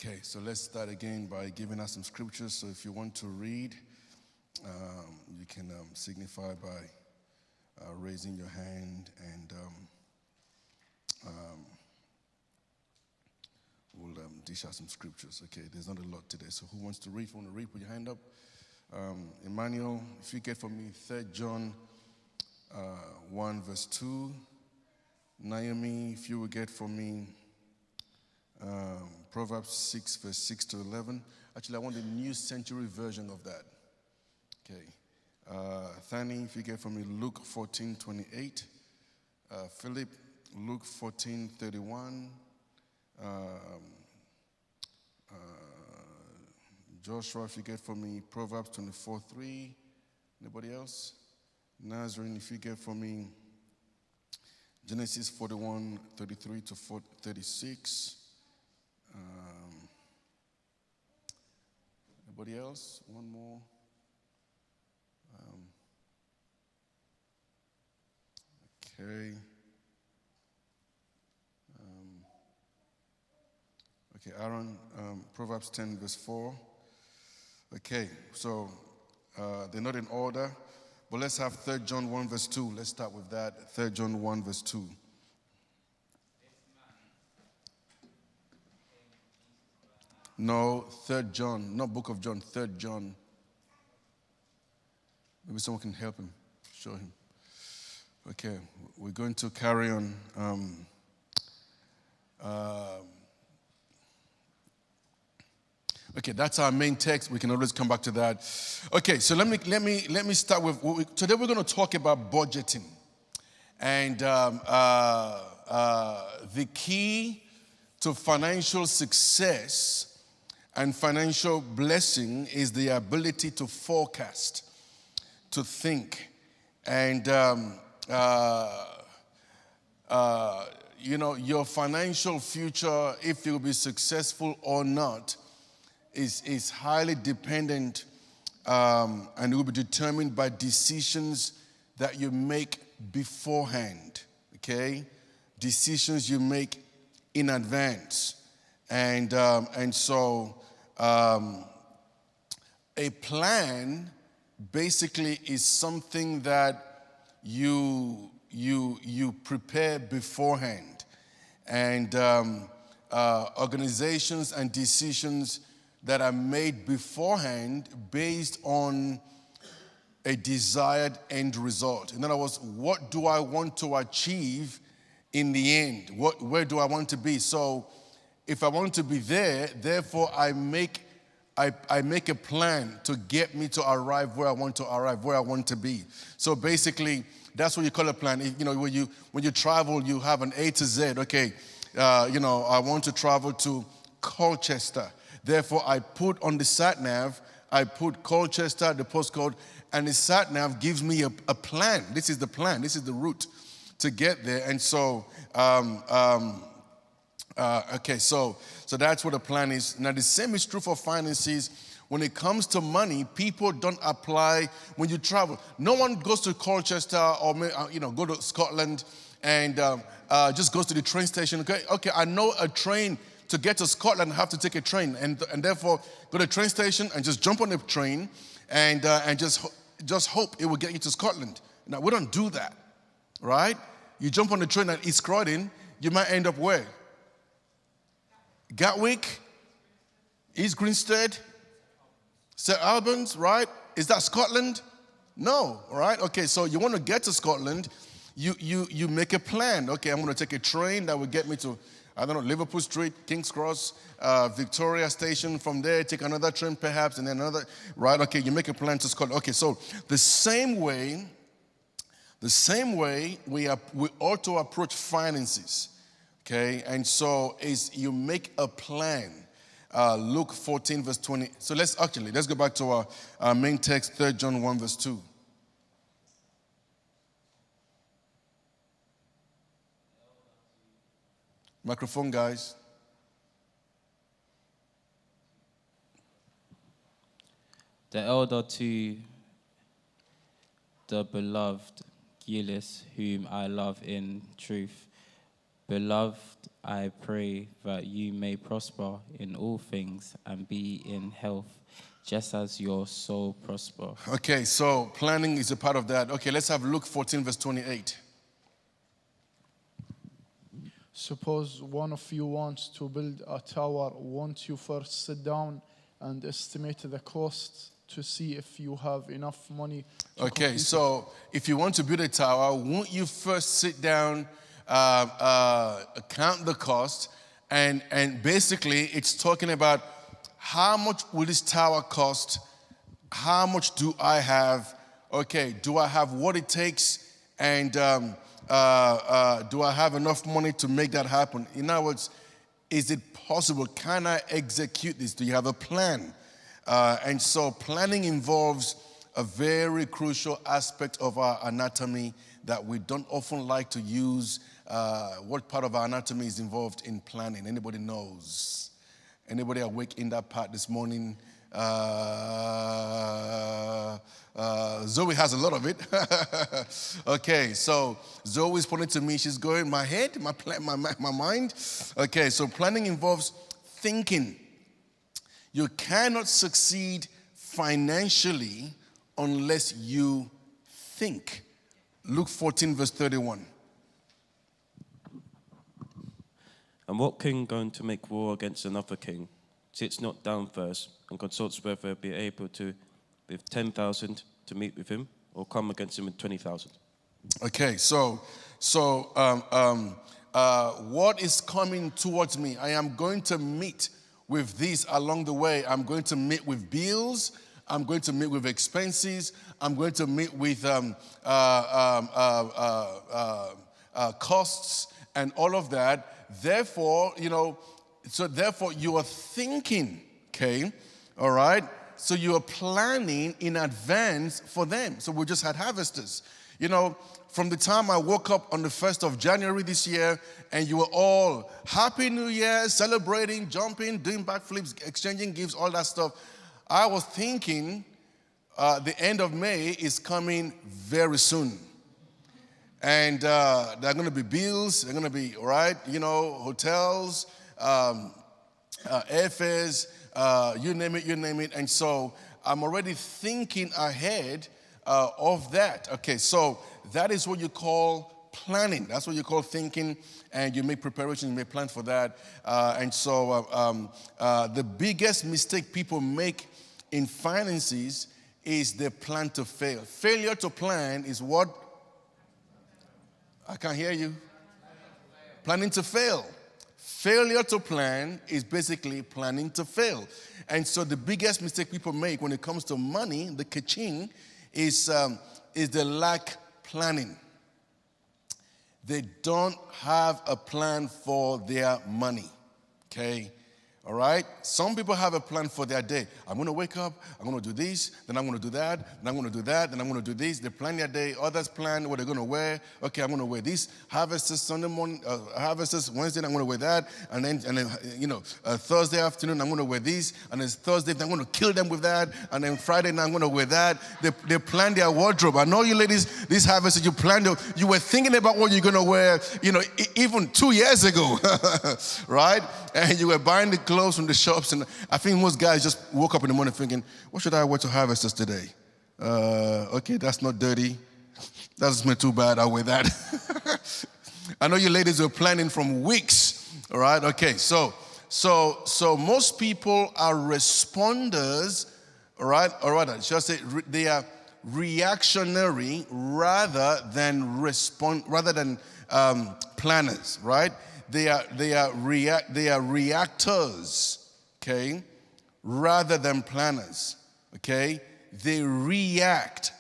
Okay, so let's start again by giving us some scriptures. So if you want to read, you can signify by raising your hand, and we'll dish out some scriptures. Okay, there's not a lot today. So who wants to read? If you want to read, put your hand up. Emmanuel, if you get for me 3 John 1 verse 2. Naomi, if you will get for me Proverbs 6 verse 6 to 11. Actually, I want the New Century version of that. Okay. Thani, if you get for me Luke 14:28. Philip, Luke 14:31. Joshua, if you get for me Proverbs 24:3. Anybody else? Nazarene, if you get for me Genesis 41:33 to 36. Anybody else? One more. Okay. Okay, Aaron, Proverbs 10 verse 4. Okay, so they're not in order, but let's have 3 John 1 verse 2. Let's start with that. 3 John 1 verse 2. No, 3 John, not Book of John, 3 John. Maybe someone can help him, show him. Okay, we're going to carry on. Okay, that's our main text. We can always come back to that. Okay, so let me start with today. We're going to talk about budgeting, and the key to financial success and financial blessing is the ability to forecast, to think, and your financial future, if you'll be successful or not, is highly dependent and will be determined by decisions that you make beforehand, okay? Decisions you make in advance. And so a plan basically is something that you prepare beforehand. And organizations and decisions that are made beforehand based on a desired end result. In other words, what do I want to achieve in the end? Where do I want to be? So if I want to be there, therefore I make a plan to get me to arrive where I want to arrive, where I want to be. So basically, that's what you call a plan. When you travel, you have an A to Z. Okay, I want to travel to Colchester. Therefore, I put on the sat-nav, I put Colchester, the postcode, and the sat-nav gives me a plan. This is the plan. This is the route to get there. And so, so that's what a plan is. Now, the same is true for finances. When it comes to money, people don't apply when you travel. No one goes to Colchester or go to Scotland and just goes to the train station. Okay, I know a train. To get to Scotland, I have to take a train, and therefore go to the train station and just jump on the train and just hope it will get you to Scotland. Now, we don't do that, right? You jump on the train at East Croydon, you might end up where? Gatwick, East Grinstead, St. Albans, right? Is that Scotland? No, right? Okay, so you want to get to Scotland, you make a plan. Okay, I'm going to take a train that will get me to, I don't know, Liverpool Street, King's Cross, Victoria Station. From there, take another train perhaps, and then another, right? Okay, you make a plan to Scotland. Okay, so the same way we ought to approach finances, okay? And so is you make a plan. Luke 14 verse 20. So let's go back to our main text, 3 John 1 verse 2. Microphone, guys. The elder to the beloved Gillis, whom I love in truth, Beloved, I pray that you may prosper in all things and be in health, just as your soul prosper. Okay, so planning is a part of that. Okay, let's have Luke 14, verse 28. Suppose one of you wants to build a tower. Won't you first sit down and estimate the cost to see if you have enough money to Okay, complete so if you want to build a tower, won't you first sit down, count the cost, and basically it's talking about how much will this tower cost? How much do I have? Okay, do I have what it takes? And do I have enough money to make that happen? In other words, is it possible? Can I execute this? Do you have a plan? And so planning involves a very crucial aspect of our anatomy that we don't often like to use. What part of our anatomy is involved in planning? Anybody knows? Anybody awake in that part this morning? Zoe has a lot of it. Okay, so Zoe's pointing to me. She's going, my head, my mind. Okay, so planning involves thinking. You cannot succeed financially unless you think. Luke 14, verse 31. And what king going to make war against another king sits not down first and consults whether be able to, with 10,000 to meet with him, or come against him with 20,000? Okay, so what is coming towards me? I am going to meet with these along the way. I'm going to meet with bills. I'm going to meet with expenses. I'm going to meet with costs and all of that. Therefore, you are thinking, okay, all right? So you are planning in advance for them. So we just had harvesters. You know, from the time I woke up on the 1st of January this year, and you were all Happy New Year, celebrating, jumping, doing backflips, exchanging gifts, all that stuff, I was thinking the end of May is coming very soon. And there are going to be bills, there are going to be, right, hotels, airfares, you name it. And so I'm already thinking ahead of that. Okay, so that is what you call planning. That's what you call thinking, and you make preparations, you make plans for that. And so the biggest mistake people make in finances is they plan to fail. Failure to plan is what? I can't hear you. Planning to fail. Failure to plan is basically planning to fail. And so the biggest mistake people make when it comes to money, the kaching, is the lack planning. They don't have a plan for their money, okay? All right? Some people have a plan for their day. I'm going to wake up, I'm going to do this, then I'm going to do that, then I'm going to do that, then I'm going to do this. They plan their day. Others plan what they're going to wear. Okay, I'm going to wear this. Harvesters Sunday morning, harvesters Wednesday, I'm going to wear that. And then Thursday afternoon, I'm going to wear this. And then Thursday, I'm going to kill them with that. And then Friday night, I'm going to wear that. They plan their wardrobe. I know you ladies, these harvesters, you were thinking about what you're going to wear, even 2 years ago, right? And you were buying the clothes from the shops, and I think most guys just woke up in the morning thinking, what should I wear to harvesters today? Okay, that's not dirty. That doesn't smell too bad. I'll wear that. I know you ladies are planning from weeks. All right. Okay. So most people are responders. All right. Or rather, should I say they are reactionary rather than planners. Right. They are reactors, okay, rather than planners, okay? They react,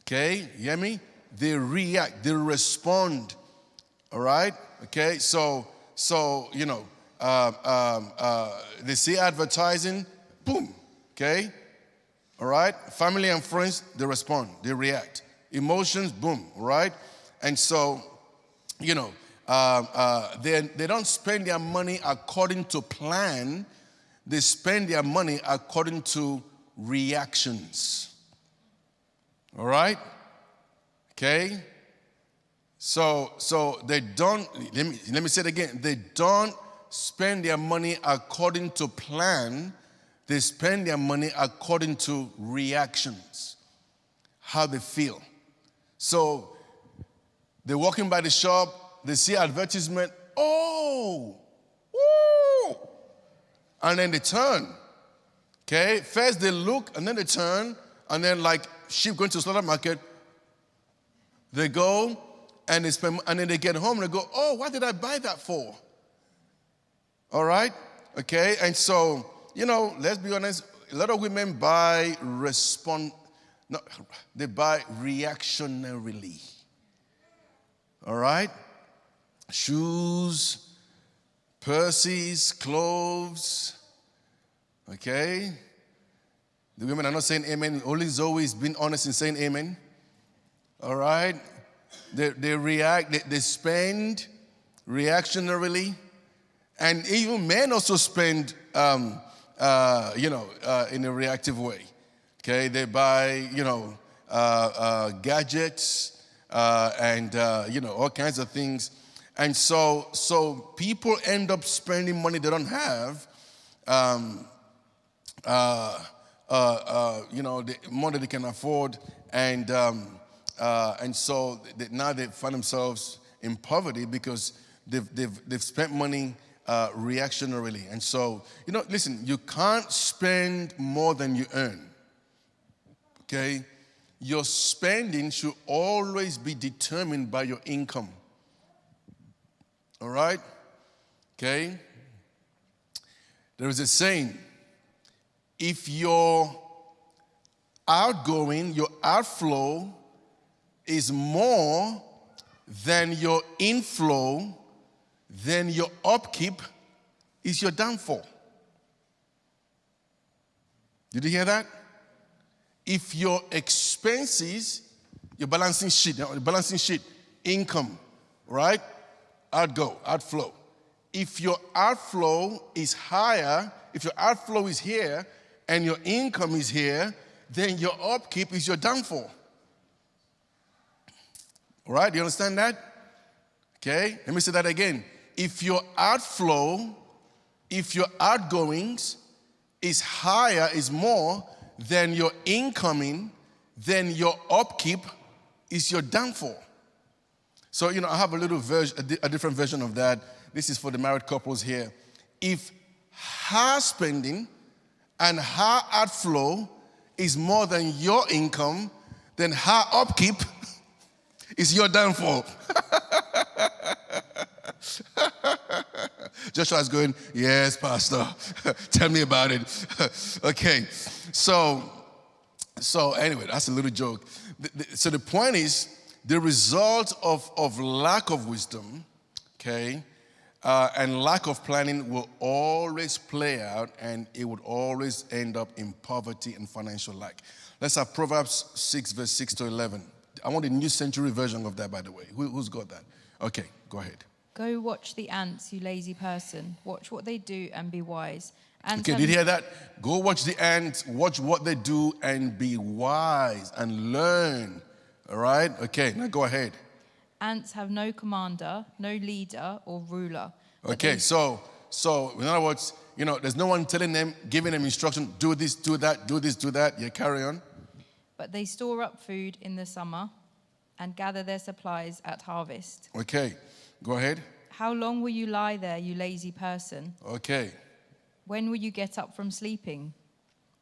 okay? You hear me? They react, they respond, all right? Okay, so they see advertising, boom, okay? All right? Family and friends, they respond, they react. Emotions, boom, all right? And so, they don't spend their money according to plan. They spend their money according to reactions. All right? Okay? So they don't, let me say it again. They don't spend their money according to plan. They spend their money according to reactions, how they feel. So they're walking by the shop, they see advertisement, oh, woo, and then they turn. Okay, first they look and then they turn, and then like sheep going to the slaughter market, they go and they spend, and then they get home and they go, oh, what did I buy that for? All right, okay, and so, let's be honest, a lot of women buy they buy reactionarily. All right, shoes, purses, clothes. Okay? The women are not saying amen. Only Zoe is being honest in saying amen. All right? They react, they spend reactionarily. And even men also spend, in a reactive way. Okay? They buy, gadgets and, all kinds of things. And so people end up spending money they don't have. The more that they can afford, and so now they find themselves in poverty because they've spent money reactionarily. And so, listen, you can't spend more than you earn. Okay, your spending should always be determined by your income. All right, okay. There is a saying. If your outflow is more than your inflow, then your upkeep is your downfall. Did you hear that? If your expenses, your balancing sheet, income, right? Outflow. If your outflow is higher, if your outflow is here, and your income is here, then your upkeep is your downfall. All right, do you understand that? Okay, let me say that again. If your outgoings is higher, is more than your incoming, then your upkeep is your downfall. So, I have a different version of that. This is for the married couples here. If her spending and her outflow is more than your income, then her upkeep is your downfall. Joshua's going, yes, Pastor. Tell me about it. Okay, so anyway, that's a little joke. So the point is, the result of lack of wisdom, okay, and lack of planning will always play out, and it would always end up in poverty and financial lack. Let's have Proverbs 6, verse 6 to 11. I want a New Century version of that, by the way. Who's got that? Okay, go ahead. Go watch the ants, you lazy person. Watch what they do and be wise. Ants okay, did you hear that? Go watch the ants, watch what they do, and be wise and learn. All right? Okay, now go ahead. Ants have no commander, no leader or ruler. Okay, so in other words, there's no one telling them, giving them instruction, do this, do that, do this, do that. Yeah, carry on. But they store up food in the summer and gather their supplies at harvest. Okay, go ahead. How long will you lie there, you lazy person? Okay. When will you get up from sleeping?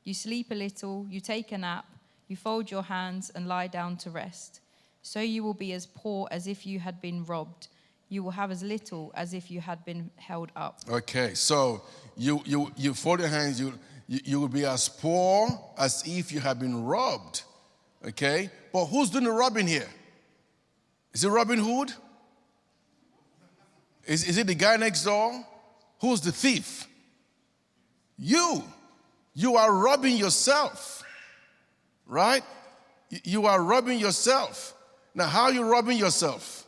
You sleep a little, you take a nap, you fold your hands and lie down to rest. So you will be as poor as if you had been robbed. You will have as little as if you had been held up. Okay, so you fold your hands, you will be as poor as if you had been robbed. Okay, but who's doing the robbing here? Is it Robin Hood? Is it the guy next door? Who's the thief? You. You are robbing yourself, right? You are robbing yourself. Now, how are you robbing yourself?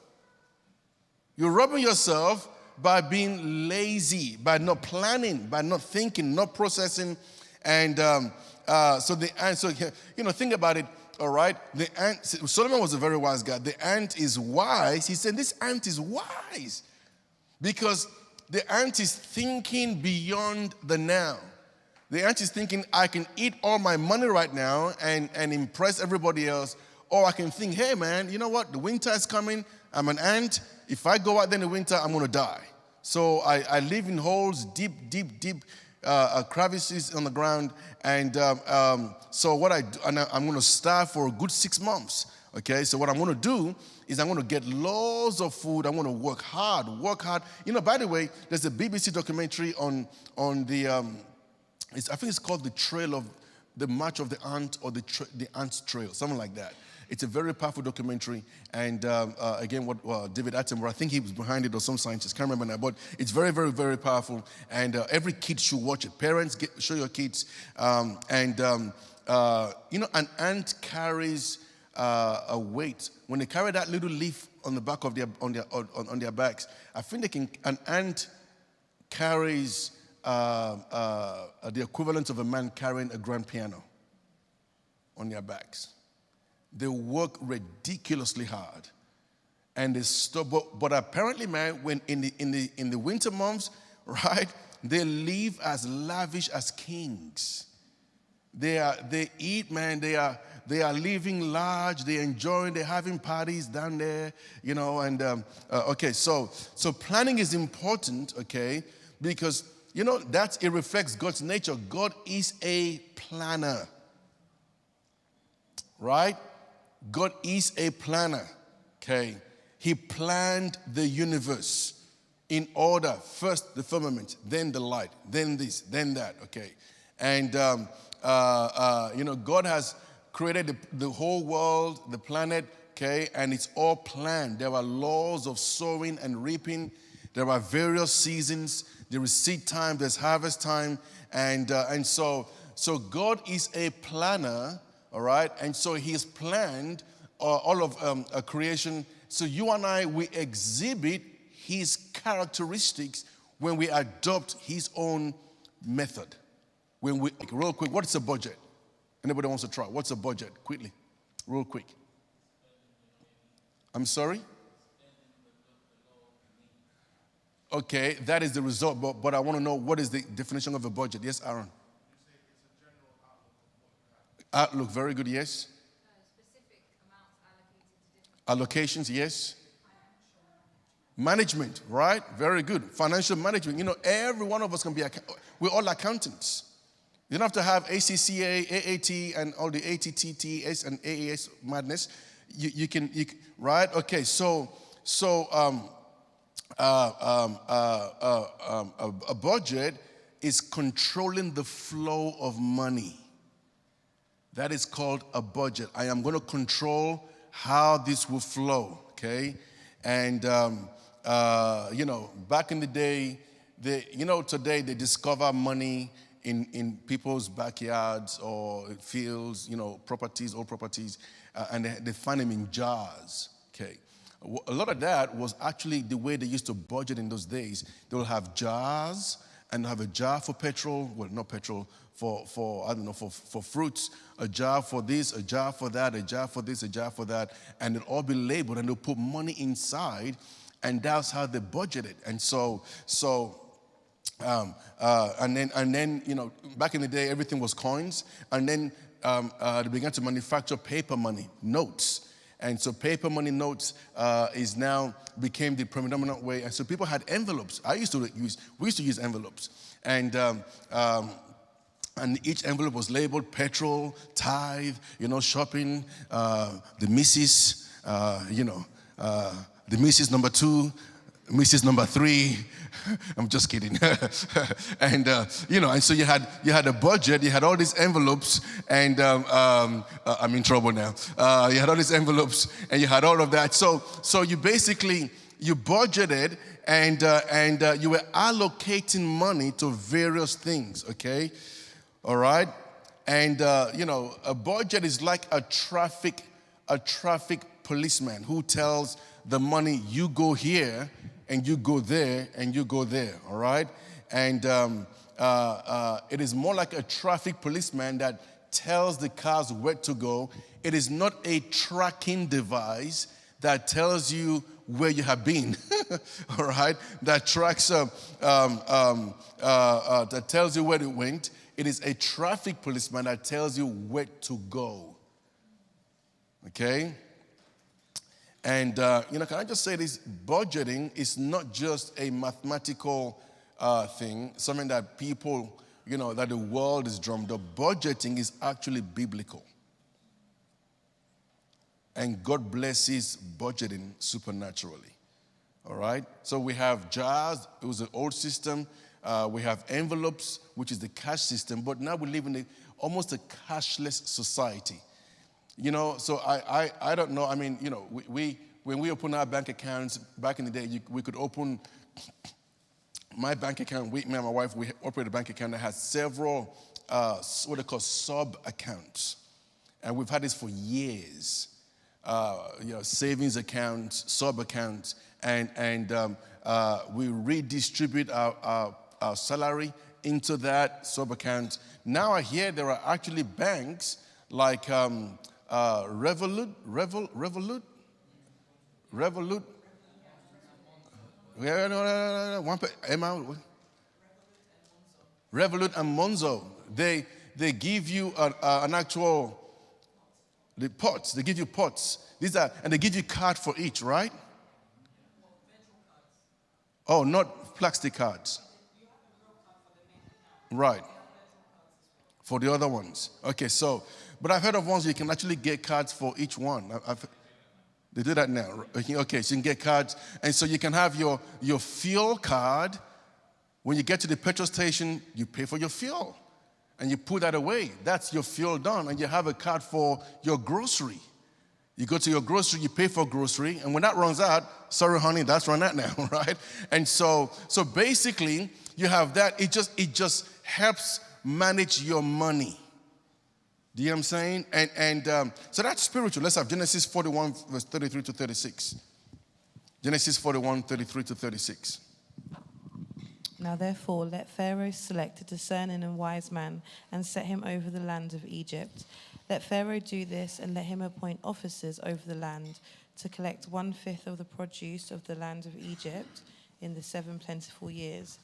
You're robbing yourself by being lazy, by not planning, by not thinking, not processing. And think about it. all right, the ant, Solomon was a very wise guy. The ant is wise. He said, this ant is wise because the ant is thinking beyond the now. The ant is thinking, I can eat all my money right now and impress everybody else. Or I can think, hey, man, you know what? The winter is coming. I'm an ant. If I go out there in the winter, I'm going to die. So I live in holes, deep crevices on the ground. And so what I do, and I'm going to starve for a good 6 months. Okay, so what I'm going to do is I'm going to get loads of food. I'm going to work hard. You know, by the way, there's a BBC documentary on the, I think it's called The March of the Ant or the Ant's Trail, something like that. It's a very powerful documentary. And again, David Attenborough, I think he was behind it or some scientist, can't remember now, but it's very, very, very powerful. And every kid should watch it. Parents, show your kids. You know, an ant carries a weight. When they carry that little leaf on the back of on their backs, I think an ant carries the equivalent of a man carrying a grand piano on their backs. They work ridiculously hard, and they stop. But apparently, man, when in the winter months, right, they live as lavish as kings. They eat, man. They are living large. They're enjoying. They're having parties down there, you know. And okay, so planning is important, okay, because you know it reflects God's nature. God is a planner, right? God is a planner, okay? He planned the universe in order. First the firmament, then the light, then this, then that, okay? And, you know, God has created the whole world, the planet, okay? And it's all planned. There are laws of sowing and reaping. There are various seasons. There is seed time, there's harvest time. And so God is a planner, all right? And so he's planned all of creation. So you and I, we exhibit his characteristics when we adopt his own method. When we, real quick, what's a budget? Anybody wants to try? What's a budget? Quickly, real quick. I'm sorry? Okay, that is the result, but I want to know what is the definition of a budget. Yes, Aaron? Outlook, very good, yes. Specific amounts allocated to different Allocations, yes. Management, right? Very good. Financial management. You know, every one of us can be, we're all accountants. You don't have to have ACCA, AAT, and all the ATTTS and AAS madness. You can, right? Okay, so a budget is controlling the flow of money. That is called a budget. I am going to control how this will flow, okay? And, you know, back in the day, today they discover money in people's backyards or fields, you know, properties, old properties, and they find them in jars, okay? A lot of that was actually the way they used to budget in those days. They will have jars and have a jar for petrol, well, not petrol, for I don't know, for fruits, a jar for this, a jar for that, a jar for this, a jar for that, and it'll all be labeled, and they'll put money inside, and that's how they budget it. And and then you know, back in the day, everything was coins, and then they began to manufacture paper money, notes. And so paper money notes is now became the predominant way. And so people had envelopes. We used to use envelopes. And each envelope was labeled petrol, tithe, you know, shopping, the missus, the missus number 2, missus number 3. I'm just kidding. And, and so you had a budget, you had all these envelopes, and I'm in trouble now. You had all these envelopes, and you had all of that. So you basically, you budgeted, and you were allocating money to various things, okay? All right? And, a budget is like a traffic policeman who tells the money, you go here, and you go there, and you go there, all right? And it is more like a traffic policeman that tells the cars where to go. It is not a tracking device that tells you where you have been, all right? That tracks, that tells you where it went. It is a traffic policeman that tells you where to go, okay? And, can I just say this? Budgeting is not just a mathematical thing, something that people, that the world is drummed up. Budgeting is actually biblical. And God blesses budgeting supernaturally. All right? So we have jars. It was an old system. We have envelopes, which is the cash system. But now we live in almost a cashless society. So I don't know. I mean, when we open our bank accounts, back in the day, we could open my bank account. Me and my wife, we operate a bank account that has several, what they call sub-accounts. And we've had this for years. Savings accounts, sub-accounts, and we redistribute our salary into that sub-account. Now I hear there are actually banks like Revolut. Revolut and Monzo. They give you an actual. The pots, they give you pots. And they give you card for each, right? Oh, not plastic cards. Right. For the other ones. Okay, but I've heard of ones where you can actually get cards for each one. They do that now. Okay, so you can get cards. And so you can have your fuel card. When you get to the petrol station, you pay for your fuel. And you put that away. That's your fuel done. And you have a card for your grocery. You go to your grocery, you pay for grocery. And when that runs out, sorry, honey, that's run out now, right? And so basically, you have that. It just helps manage your money. Do you know what I'm saying? And so that's spiritual. Let's have Genesis 41, verse 33 to 36. Genesis 41, 33 to 36. Now therefore let Pharaoh select a discerning and wise man and set him over the land of Egypt. Let Pharaoh do this and let him appoint officers over the land to collect 1/5 of the produce of the land of Egypt in the 7 plentiful years.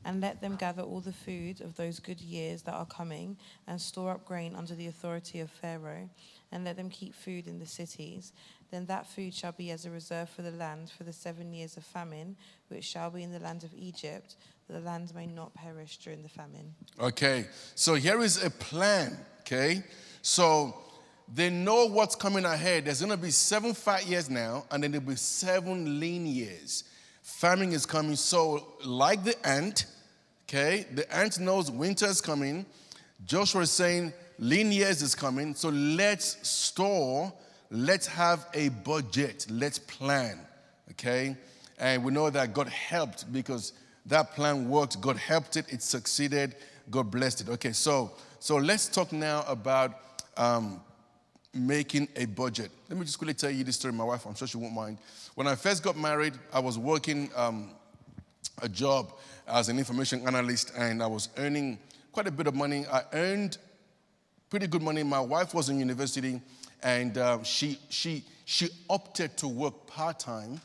And let them gather all the food of those good years that are coming and store up grain under the authority of Pharaoh, and let them keep food in the cities. Then that food shall be as a reserve for the land for the 7 years of famine, which shall be in the land of Egypt, that the land may not perish during the famine. Okay, so here is a plan, okay? So they know what's coming ahead. There's going to be 7 fat years now, and then there'll be 7 lean years. Famine is coming, so like the ant, okay? The ant knows winter is coming. Joshua is saying lean years is coming, so let's store. Let's have a budget. Let's plan, okay? And we know that God helped because that plan worked. God helped it. It succeeded. God blessed it. Okay, so let's talk now about making a budget. Let me just quickly tell you this story. My wife, I'm sure she won't mind. When I first got married, I was working a job as an information analyst, and I was earning quite a bit of money. I earned pretty good money. My wife was in university, and she opted to work part-time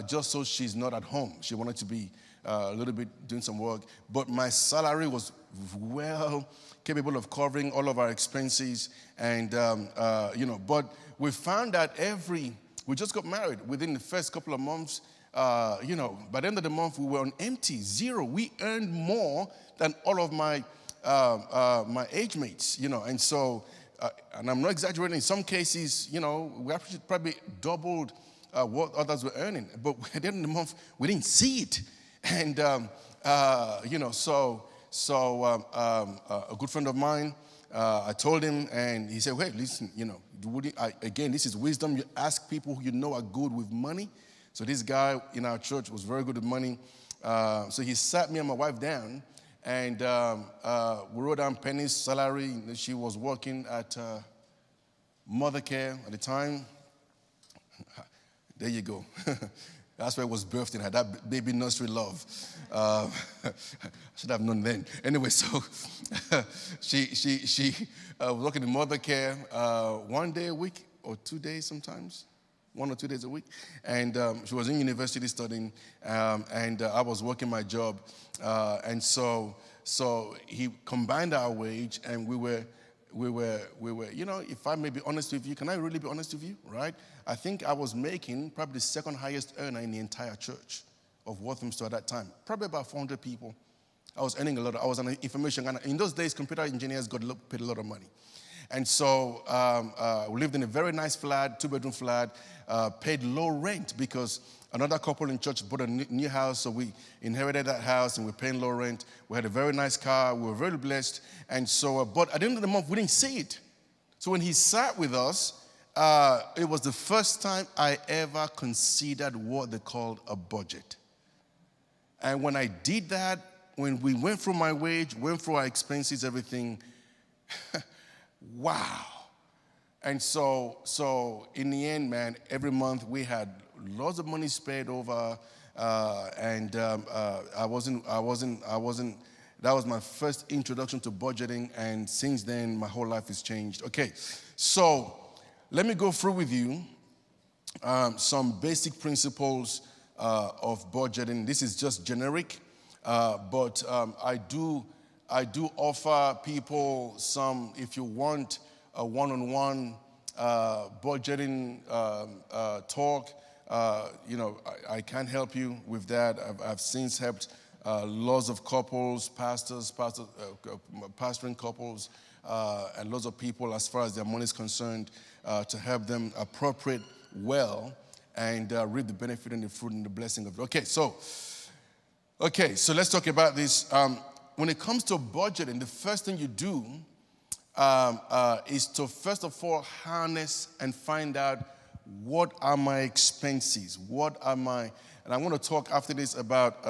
just so she's not at home. She wanted to be a little bit doing some work. But my salary was well capable of covering all of our expenses. And, but we found that we just got married. Within the first couple of months, by the end of the month, we were on empty, zero. We earned more than all of my age mates, and so, and I'm not exaggerating, in some cases, we actually probably doubled what others were earning, but at the end of the month, we didn't see it. And, a good friend of mine, I told him, and he said, "Wait, listen, again, this is wisdom. You ask people who you know are good with money." So this guy in our church was very good with money. So he sat me and my wife down, and we wrote down Penny's salary. She was working at Mother Care at the time. There you go. That's why it was birthed in her, that baby nursery love. I should have known then. Anyway, so she was working in mother care 1 day a week or 2 days sometimes, 1 or 2 days a week. And she was in university studying, and I was working my job. And so he combined our wage, and we were, you know, if I may be honest with you, can I really be honest with you, right? I think I was making probably the second highest earner in the entire church of Walthamstow at that time. Probably about 400 people. I was earning a lot. I was an information guy. In those days, computer engineers got paid a lot of money. And so we lived in a very nice flat, 2-bedroom flat, paid low rent because another couple in church bought a new house, so we inherited that house and we're paying low rent. We had a very nice car. We were very blessed. And so, but at the end of the month, we didn't see it. So when he sat with us, it was the first time I ever considered what they called a budget. And when I did that, when we went through my wage, went through our expenses, everything, wow. And so in the end, man, every month we had lots of money spread over, and I wasn't. That was my first introduction to budgeting, and since then, my whole life has changed. Okay, so let me go through with you some basic principles of budgeting. This is just generic, but I do offer people some, if you want a one-on-one budgeting talk, you know, I can help you with that. I've since helped lots of couples, pastoring couples, and lots of people as far as their money is concerned, to help them appropriate well and reap the benefit and the fruit and the blessing of it. Okay, so let's talk about this. When it comes to budgeting, the first thing you do is to first of all harness and find out what are my expenses, what are my, and I want to talk after this about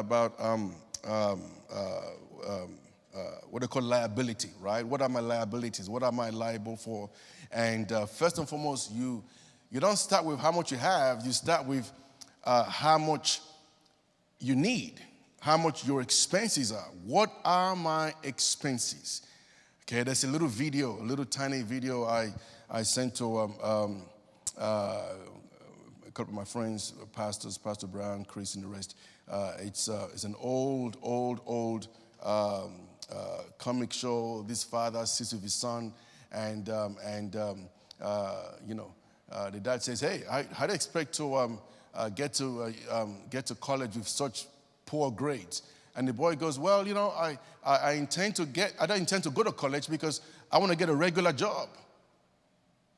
what they call liability, right? What are my liabilities? What am I liable for? And first and foremost, you don't start with how much you have. You start with how much you need, how much your expenses are. What are my expenses? Okay, there's a little video, a little tiny video I sent to a couple of my friends, pastors, Pastor Brown, Chris, and the rest. It's an old comic show. This father sits with his son, and you know, the dad says, "Hey, how do you expect to get to college with such poor grades?" And the boy goes, "Well, you know, I don't intend to go to college because I want to get a regular job."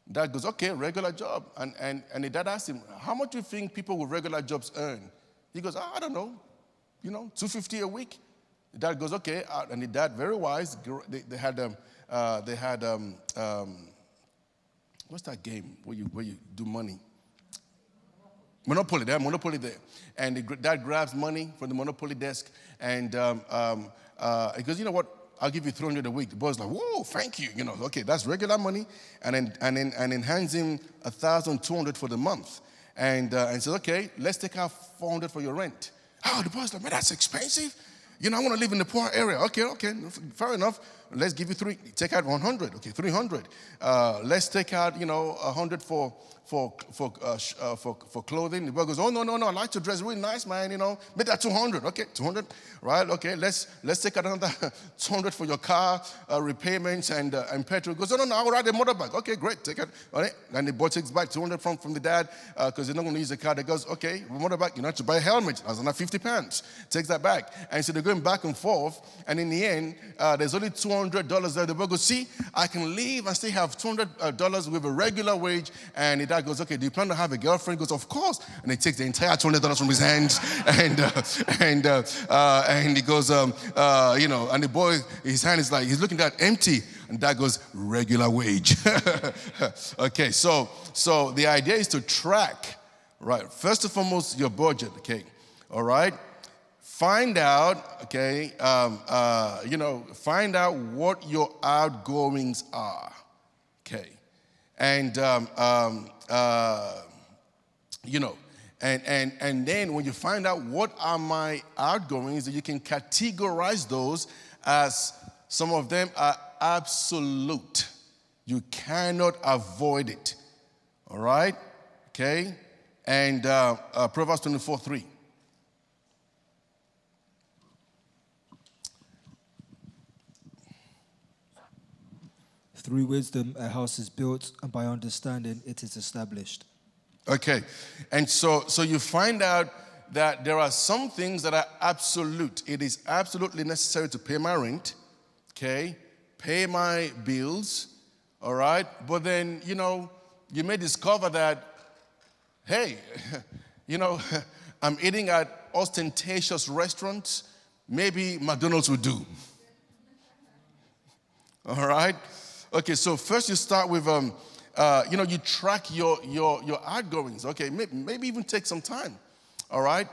Dad goes, "Okay, regular job." And the dad asked him, "How much do you think people with regular jobs earn?" He goes, "I don't know, you know, $250 a week." The dad goes, "Okay," and the dad, very wise, they had what's that game where you do money? Monopoly. They have Monopoly there. And the dad grabs money from the Monopoly desk, and he goes, "You know what? I'll give you $300 a week." The boy's like, "Whoa, thank you." You know, okay, that's regular money. And then hands him $1,200 for the month, and says, "Okay, let's take out $400 for your rent." Oh, the boy's like, "Man, that's expensive. You know, I want to live in the poor area." Okay, fair enough. Let's give you take out 100. Okay, 300. Let's take out, you know, 100 for clothing. The boy goes, "Oh, no, I like to dress really nice, man, you know, make that 200. Okay, 200, right? Okay, let's take out another 200 for your car repayments and petrol." He goes, "No, I'll ride a motorbike." Okay, great, take it. All right. And the boy takes back 200 from the dad because they're not going to use the car. They goes, "Okay, motorbike, you know, to buy a helmet. That's another 50 pounds. Takes that back." And so they're going back and forth, and in the end, there's only $200 there. The boy goes, "See, I can leave and still have $200 with a regular wage." And the dad goes, "Okay, do you plan to have a girlfriend?" He goes, "Of course." And he takes the entire $200 from his hands, and he goes, you know, and the boy, his hand is like, he's looking at empty, and dad goes, "Regular wage." Okay, so the idea is to track, right? First and foremost, your budget, okay, all right? Find out, okay, you know, find out what your outgoings are, okay? And, you know, And then when you find out what are my outgoings, you can categorize those as some of them are absolute. You cannot avoid it. All right? Okay? And Proverbs 24:3. Through wisdom, a house is built, and by understanding, it is established. Okay. And so you find out that there are some things that are absolute. It is absolutely necessary to pay my rent, okay? Pay my bills, all right? But then, you may discover that, hey, I'm eating at ostentatious restaurants. Maybe McDonald's would do. All right? Okay, so first you start with, you track your outgoings. Okay, maybe even take some time. All right?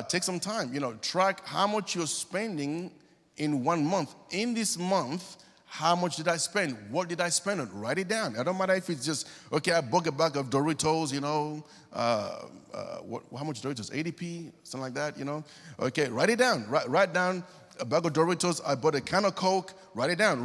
Take some time. Track how much you're spending in 1 month. In this month, how much did I spend? What did I spend on? Write it down. It don't matter if it's just, okay, I bought a bag of Doritos, how much Doritos? 80p? Something like that, Okay, write it down. Write down a bag of Doritos. I bought a can of Coke. Write it down.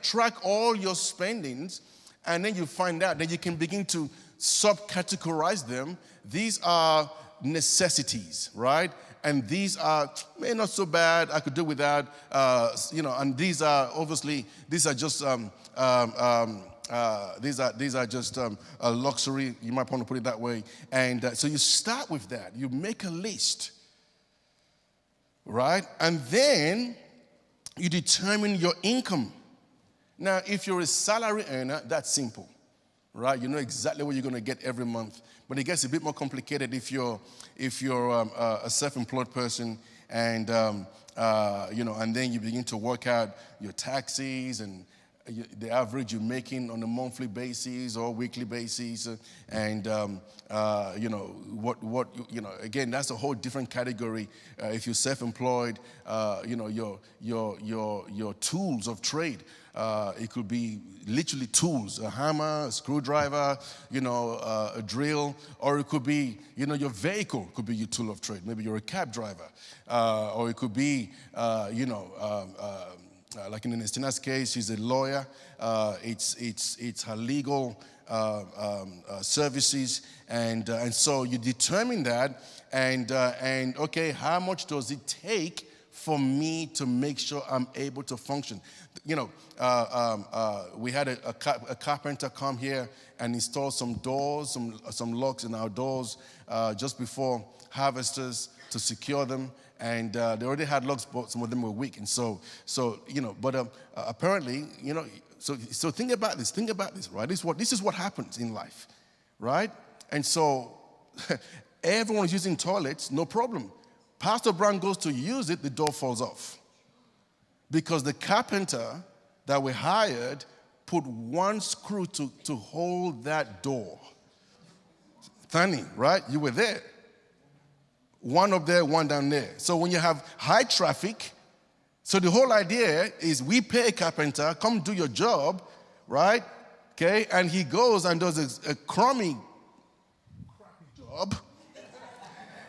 Track all your spendings, and then you find out. Then you can begin to subcategorize them. These are necessities, right? And these are not so bad. I could do without, and these are obviously these are just a luxury. You might want to put it that way. And so you start with that. You make a list, right? And then you determine your income. Now, if you're a salary earner, that's simple, right? You know exactly what you're going to get every month. But it gets a bit more complicated if you're a self-employed person, and and then you begin to work out your taxes and the average you're making on a monthly basis or weekly basis, and again, that's a whole different category. If you're self-employed, your tools of trade. It could be literally tools, a hammer, a screwdriver, a drill, or it could be, your vehicle could be your tool of trade. Maybe you're a cab driver, or it could be, like in Estina's case, she's a lawyer. It's her legal services, and so you determine that, and okay, how much does it take for me to make sure I'm able to function? We had a carpenter come here and install some doors, some locks in our doors just before harvesters to secure them. And they already had locks, but some of them were weak. And so but apparently, so think about this, right? This is what happens in life, right? And so everyone is using toilets, no problem. Pastor Brown goes to use it, the door falls off. Because the carpenter that we hired put one screw to hold that door. Funny, right? You were there. One up there, one down there. So when you have high traffic, so the whole idea is we pay a carpenter, come do your job, right? Okay, and he goes and does a crummy job.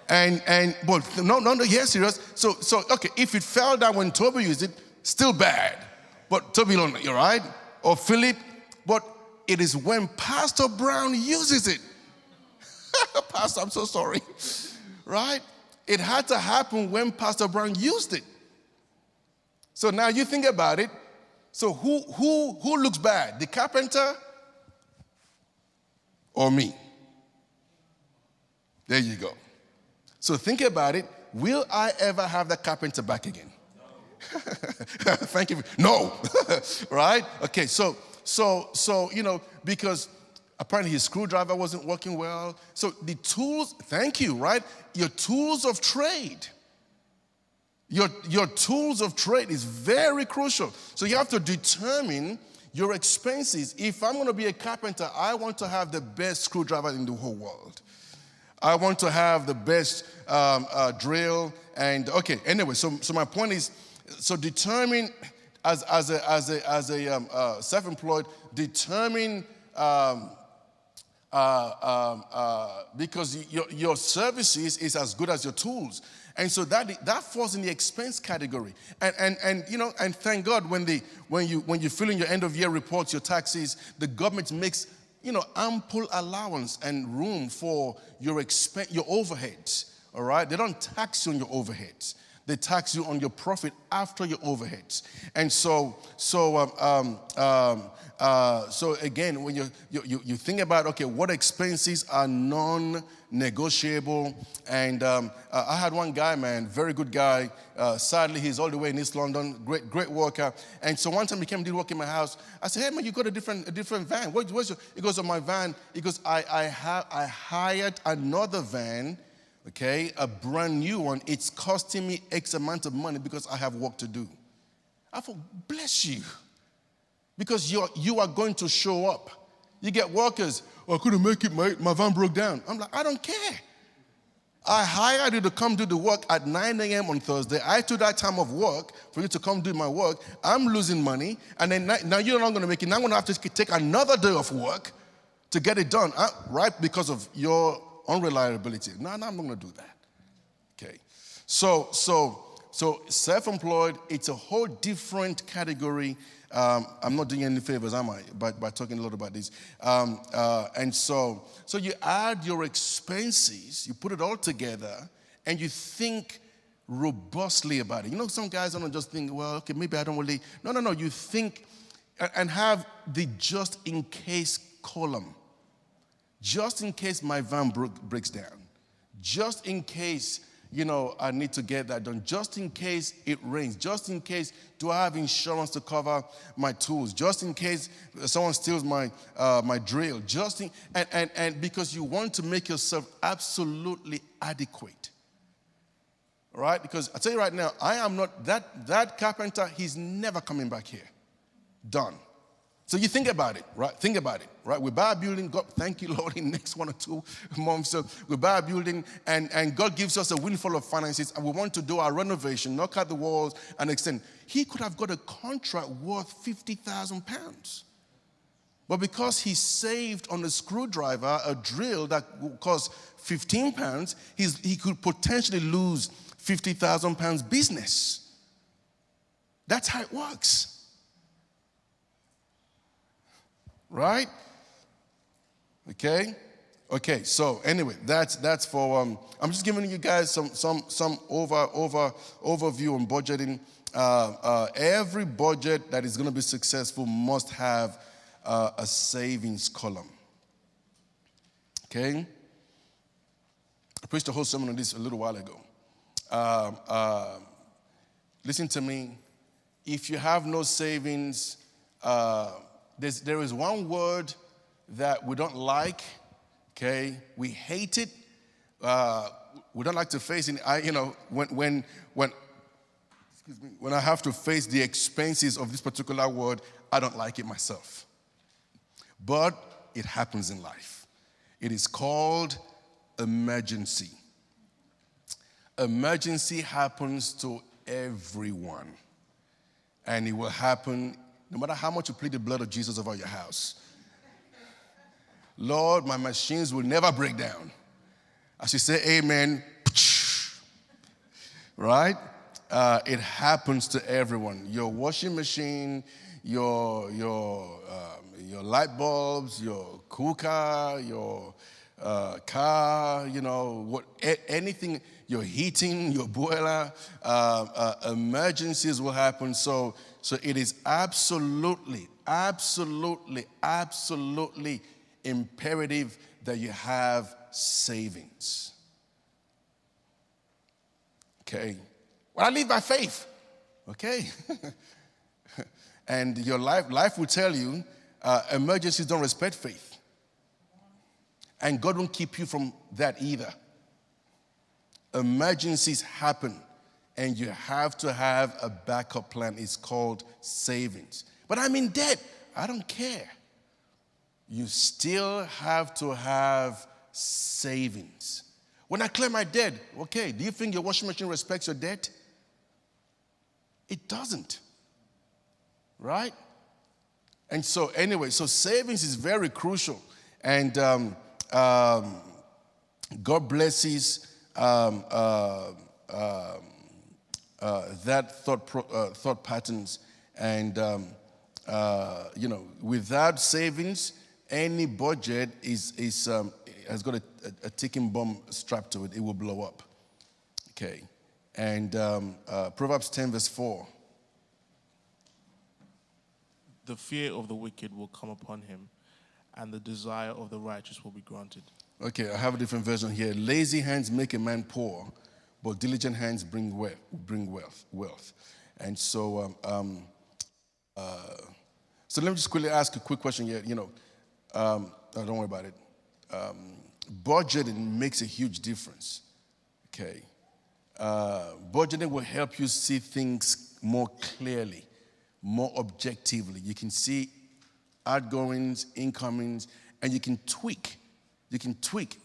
But no, yeah, serious. So okay, if it fell down when Toby used it, still bad. But Toby, you're right, or Philip. But it is when Pastor Brown uses it. Pastor, I'm so sorry. Right? It had to happen when Pastor Brown used it. So now you think about it. So who looks bad? The carpenter or me? There you go. So think about it. Will I ever have the carpenter back again? No. Thank you. No. Right? Okay, so because apparently his screwdriver wasn't working well. So the tools, thank you, right? Your tools of trade. Your tools of trade is very crucial. So you have to determine your expenses. If I'm going to be a carpenter, I want to have the best screwdriver in the whole world. I want to have the best drill. And okay, anyway, so my point is, so determine as a self-employed, determine because your services is as good as your tools. And so that falls in the expense category. And thank God when you fill in your end of year reports, your taxes, the government makes ample allowance and room for your overheads. All right, they don't tax you on your overheads. They tax you on your profit after your overheads. And so again, when you think about, okay, what expenses are non-negotiable? And I had one guy, man, very good guy. Sadly, he's all the way in East London, great worker. And so one time he came and did work in my house. I said, hey man, you got a different van. What's your? He goes, on my van. He goes, I hired another van. Okay, a brand new one. It's costing me X amount of money because I have work to do. I thought, bless you. Because you are going to show up. You get workers, I couldn't make it, mate. My van broke down. I'm like, I don't care. I hired you to come do the work at 9 a.m. on Thursday. I took that time of work for you to come do my work. I'm losing money. And then now you're not going to make it. Now I'm going to have to take another day of work to get it done, right? Because of your unreliability. No, I'm not going to do that. Okay. So self-employed, it's a whole different category. I'm not doing any favors, am I, by talking a lot about this. And so you add your expenses, you put it all together, and you think robustly about it. Some guys don't just think, well, okay, maybe I don't really. No. You think and have the just in case column. Just in case my van breaks down. Just in case, I need to get that done. Just in case it rains. Just in case, do I have insurance to cover my tools? Just in case someone steals my drill. And because you want to make yourself absolutely adequate. Right? Because I tell you right now, I am not, that carpenter, he's never coming back here. Done. So you think about it, right? Think about it, right? We buy a building, God, thank you, Lord, in the next 1 or 2 months. So we buy a building, and God gives us a windfall of finances, and we want to do our renovation, knock out the walls, and extend. He could have got a contract worth £50,000. But because he saved on a screwdriver, a drill that cost £15, he could potentially lose £50,000 business. That's how it works. Right? Okay. So anyway, that's for. I'm just giving you guys some overview on budgeting. Every budget that is going to be successful must have a savings column. Okay. I preached a whole sermon on this a little while ago. Listen to me. If you have no savings. There is one word that we don't like, okay? We hate it. We don't like to face it. When I have to face the expenses of this particular word, I don't like it myself. But it happens in life. It is called emergency. Emergency happens to everyone. And it will happen no matter how much you plead the blood of Jesus over your house. Lord, my machines will never break down. As you say amen, right? It happens to everyone. Your washing machine, your light bulbs, your cooker, your car, anything, your heating, your boiler, emergencies will happen. So it is absolutely imperative that you have savings. Okay. Well, I live by faith. Okay. And your life will tell you emergencies don't respect faith. And God won't keep you from that either. Emergencies happen, and you have to have a backup plan. It's called savings. But I'm in debt. I don't care. You still have to have savings. When I clear my debt, okay, do you think your washing machine respects your debt? It doesn't. Right? And so anyway, so savings is very crucial. And God blesses that thought patterns. And, without savings, any budget has got a ticking bomb strapped to it. It will blow up. Okay. And Proverbs 10 verse 4. The fear of the wicked will come upon him, and the desire of the righteous will be granted. Okay, I have a different version here. Lazy hands make a man poor, but diligent hands bring wealth. And so, so let me just quickly ask a quick question here. Don't worry about it. Budgeting makes a huge difference. Okay, budgeting will help you see things more clearly, more objectively. You can see outgoings, incomings, and you can tweak. You can tweak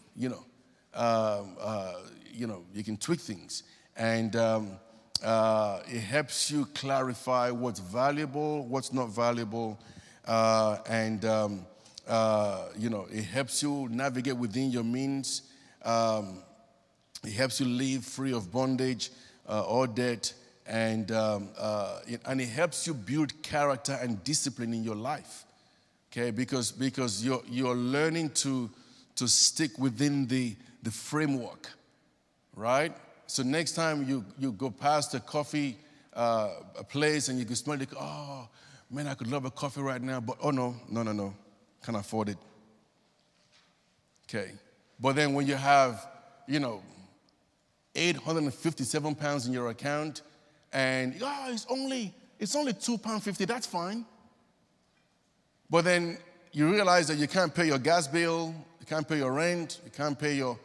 things, and it helps you clarify what's valuable, what's not valuable, and it helps you navigate within your means. It helps you live free of bondage or debt, and it helps you build character and discipline in your life. Okay, because you're learning to stick within the framework, right? So next time you go past a coffee a place and you can smell it, oh man, I could love a coffee right now, but oh no, can't afford it. Okay, but then when you have 857 pounds in your account, and it's only £2.50, that's fine. But then you realize that you can't pay your gas bill, you can't pay your rent, you can't pay your,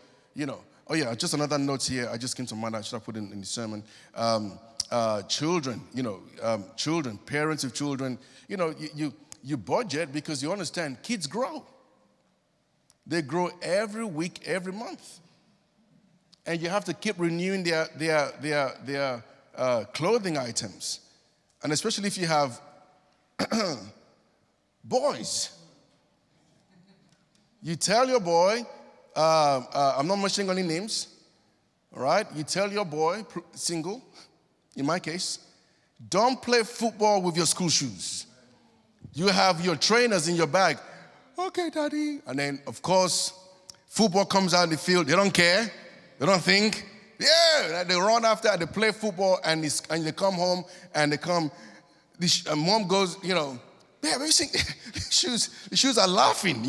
Oh yeah, just another note here. I just came to mind. I should have put in the sermon. Children, children, parents of children. You budget because you understand kids grow. They grow every week, every month, and you have to keep renewing their clothing items, and especially if you have boys. You tell your boy, I'm not mentioning any names, all right? You tell your boy, single, in my case, don't play football with your school shoes. You have your trainers in your bag. Okay, daddy. And then, of course, football comes out in the field. They don't care. They don't think. Yeah, they run after, they play football, and they come home, and mom goes, yeah, have you seen the shoes are laughing,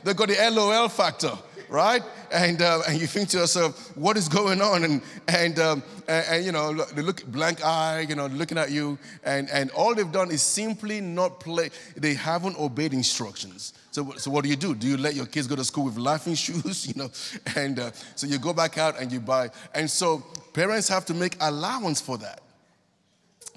They got the LOL factor, right? And you think to yourself, what is going on? And they look blank eye, looking at you, and all they've done is simply not play. They haven't obeyed instructions. So what do? Do you let your kids go to school with laughing shoes, And so you go back out and you buy. And so parents have to make allowance for that,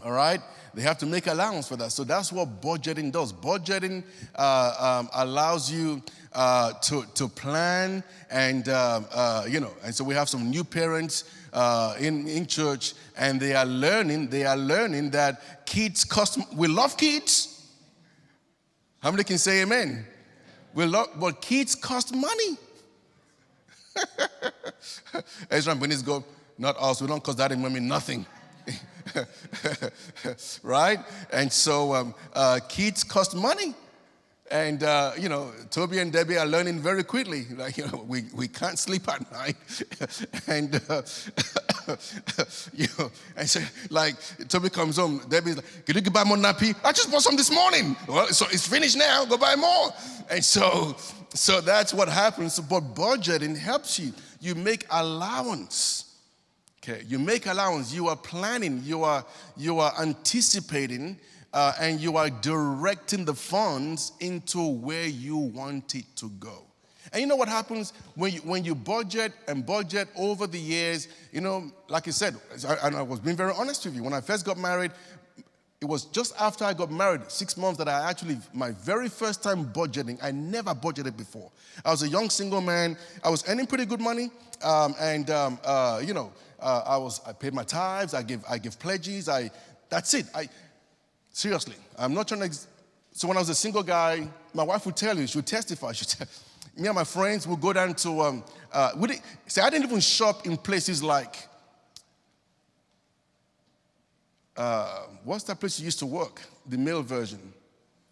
all right? They have to make allowance for that. So that's what budgeting does. Budgeting allows you to plan, and and so we have some new parents in church, and they are learning that kids we love kids. How many can say amen? But kids cost money. Ezra and Bernice go, not us. We don't cost that in mommy nothing. Right? And so kids cost money. And, Toby and Debbie are learning very quickly. Like, we can't sleep at night. And, and so, like, Toby comes home. Debbie's like, can you go buy more nappy? I just bought some this morning. Well, so it's finished now. Go buy more. And so that's what happens. But budgeting helps you. You make allowance. Okay, you make allowance, you are planning, you are anticipating, and you are directing the funds into where you want it to go. And you know what happens when you budget over the years, like I said, and I was being very honest with you, when I first got married, it was just after I got married, 6 months, that I actually, my very first time budgeting. I never budgeted before. I was a young single man. I was earning pretty good money, I paid my tithes. I give pledges. That's it. Seriously, I'm not trying to So when I was a single guy, my wife would tell you, she would testify. Me and my friends would go down to, I didn't even shop in places like, what's that place you used to work? The male version.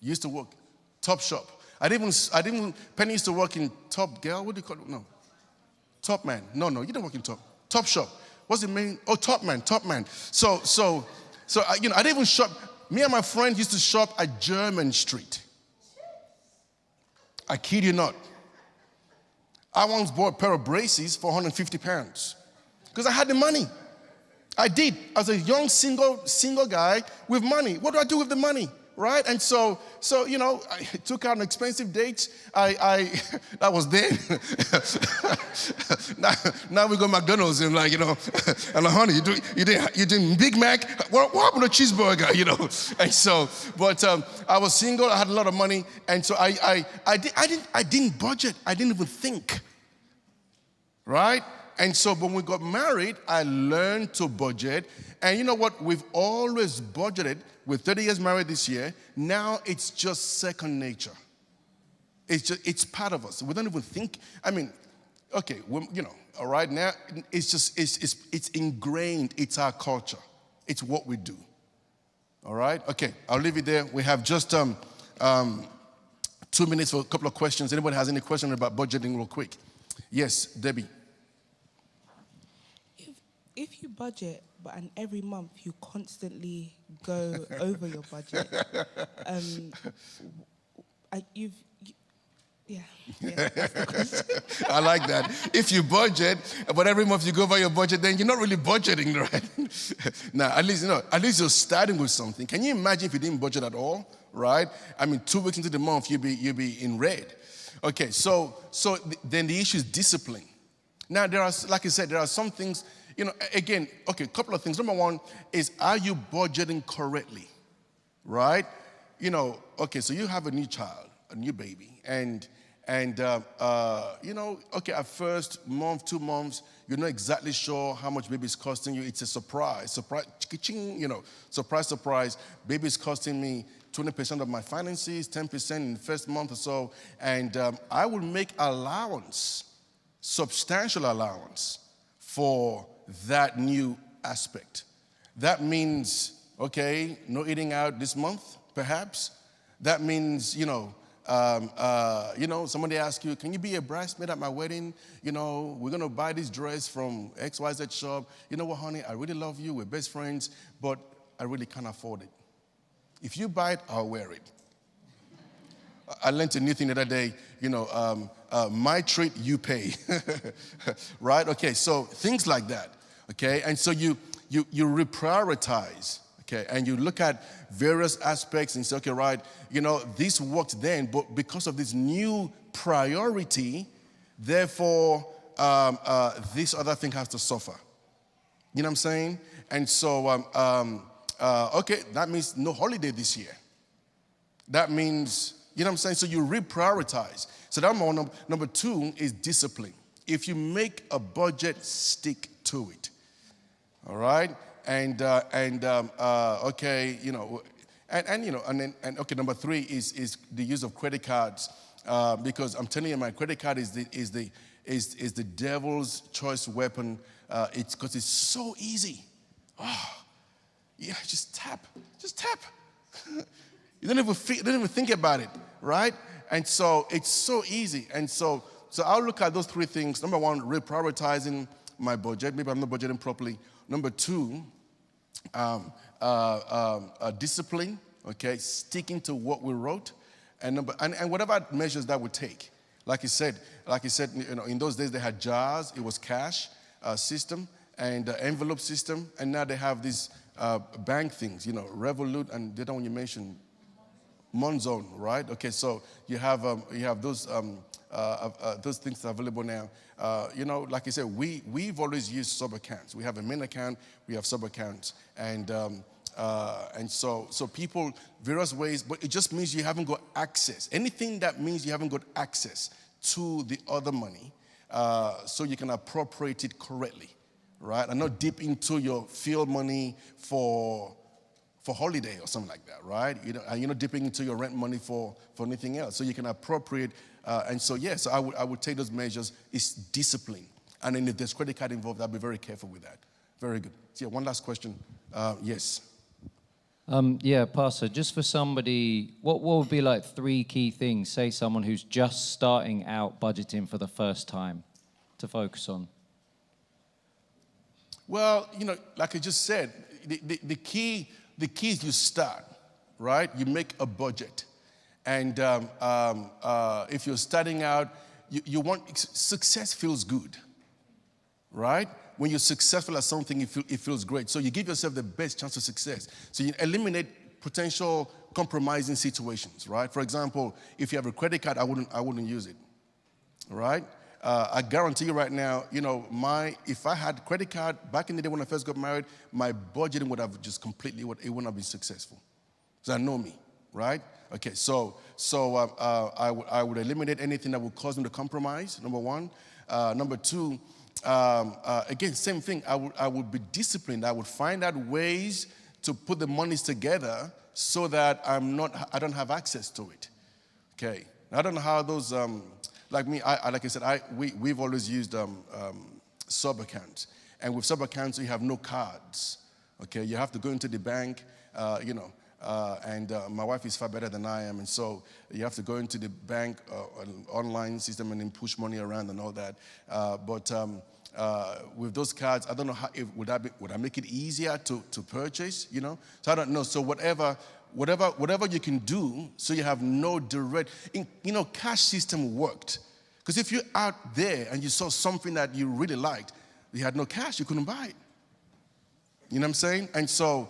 You used to work, Top Shop. Penny used to work in Top Girl, what do you call it? No. Top Man. No, you didn't work in Top Shop. What's the main? Oh, Top Man. So, I didn't even shop. Me and my friend used to shop at German Street. I kid you not. I once bought a pair of braces for £150 because I had the money. I did. As a young single guy with money. What do I do with the money? Right? And so I took out an expensive date. That was then. now we go to McDonald's and and honey, you did Big Mac. What happened to cheeseburger? And so, but I was single. I had a lot of money, and so I didn't budget. I didn't even think. Right? And so when we got married, I learned to budget. And you know what? We've always budgeted. We're 30 years married this year. Now it's just second nature. It's part of us. We don't even think. I mean, okay, all right, now it's ingrained. It's our culture. It's what we do. All right? Okay, I'll leave it there. We have just 2 minutes for a couple of questions. Anybody has any question about budgeting real quick? Yes, Debbie. If you budget, and every month you constantly go over your budget, that's the question. I like that. If you budget, but every month you go over your budget, then you're not really budgeting, right? Now, at least you're starting with something. Can you imagine if you didn't budget at all, right? I mean, 2 weeks into the month, you'll be in red. Okay, so then the issue is discipline. Now, like I said, there are some things. Again, okay, a couple of things. Number one is, are you budgeting correctly, right? Okay, so you have a new child, a new baby, and okay, at first month, 2 months, you're not exactly sure how much baby is costing you. It's a surprise, surprise. Baby is costing me 20% of my finances, 10% in the first month or so, and I will make allowance, substantial allowance for that new aspect. That means, okay, no eating out this month, perhaps. That means, somebody asks you, can you be a bridesmaid at my wedding? We're going to buy this dress from XYZ shop. You know what, honey, I really love you. We're best friends, but I really can't afford it. If you buy it, I'll wear it. I learned a new thing the other day, my treat, you pay. Right? Okay, so things like that. Okay, and so you reprioritize, okay, and you look at various aspects and say, okay, right, this worked then, but because of this new priority, therefore, this other thing has to suffer. You know what I'm saying? And so, okay, that means no holiday this year. That means, you know what I'm saying? So you reprioritize. So that number 2 is discipline. If you make a budget, stick to it. All right, and okay, okay. Number 3 is the use of credit cards, because I'm telling you, my credit card is the devil's choice weapon. It's because it's so easy. Oh, yeah, just tap. You don't even think about it, right? And so it's so easy. And so I'll look at those 3 things. Number 1, reprioritizing my budget. Maybe I'm not budgeting properly. Number 2, discipline, okay, sticking to what we wrote, and whatever measures that would take. Like you said, in those days they had jars, it was cash system and envelope system, and now they have these bank things, Revolut, and the other one you mentioned, Monzone, right? Okay, so you have those things available now. Like I said, we've always used sub-accounts. We have a main account, we have sub-accounts, and so people, various ways, but it just means you haven't got access. Anything that means you haven't got access to the other money, so you can appropriate it correctly, right? And not dip into your field money for for holiday or something like that, right? And you're not dipping into your rent money for anything else. So you can appropriate. And so, yes, I would take those measures. It's discipline. And then if there's credit card involved, I'll be very careful with that. Very good. So, yeah, one last question. Yes. Yeah, Pastor, just for somebody, what would be like 3 key things, say someone who's just starting out budgeting for the first time, to focus on? Well, like I just said, the key is you start, right? You make a budget. And if you're starting out, you want, success feels good, right? When you're successful at something, it feels great. So you give yourself the best chance of success. So you eliminate potential compromising situations, right? For example, if you have a credit card, I wouldn't use it, right? I guarantee you right now, if I had credit card back in the day when I first got married, my budgeting would have just completely, it wouldn't have been successful. Because I know me, right? Okay, so I would eliminate anything that would cause me to compromise, number one. Number two, again, same thing. I would be disciplined. I would find out ways to put the monies together so that I don't have access to it. Okay. I don't know how those, like me, like I said, we've always used sub accounts. And with sub accounts, you have no cards. Okay. You have to go into the bank, and my wife is far better than I am, and so you have to go into the bank online system and then push money around and all that. But with those cards, I don't know would I make it easier to purchase? So I don't know. So whatever you can do, so you have no direct. Cash system worked because if you're out there and you saw something that you really liked, you had no cash, you couldn't buy it. You know what I'm saying? And so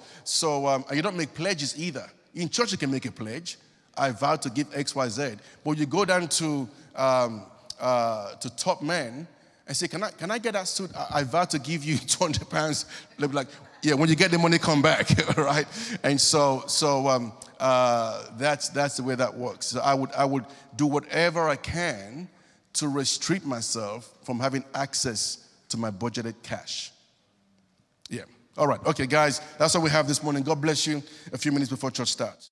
you don't make pledges either. In church, you can make a pledge. I vow to give X, Y, Z. But you go down to top men and say, can I get that suit? I vow to give you 200 pounds. They'll be like, yeah, when you get the money, come back, right? And so that's the way that works. So I would do whatever I can to restrict myself from having access to my budgeted cash. Yeah. All right. Okay, guys, that's all we have this morning. God bless you. A few minutes before church starts.